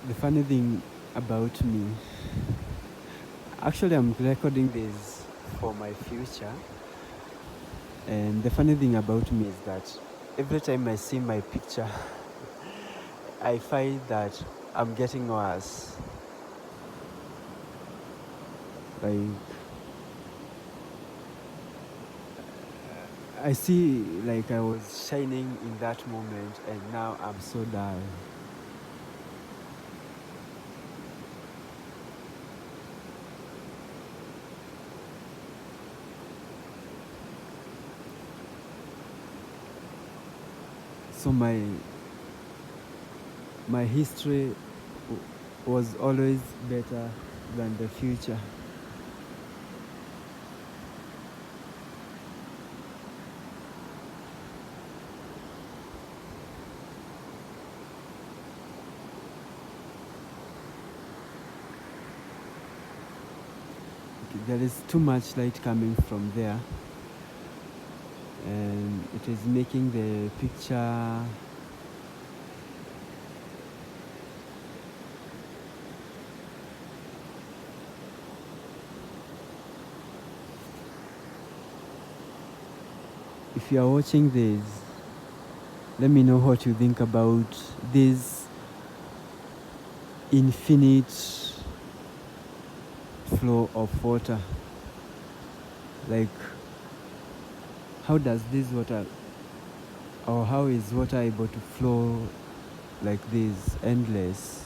The funny thing about me, actually, I'm recording this for my future. And the funny thing about me is that every time I see my picture, I find that I'm getting worse. Like, I see like I was shining in that moment, and now I'm so dull. So my history was always better than the future. There is too much light coming from there, and it is making the picture if you are watching this, let me know what you think about this infinite flow of water. Like, how does this water, or how is water able to flow like this, endless?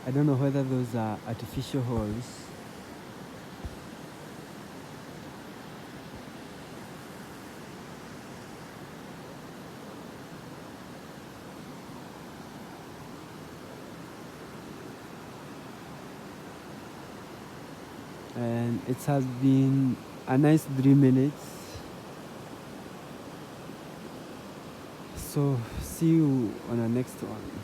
I don't know whether those are artificial holes. And it has been a nice 3 minutes. So see you on the next one.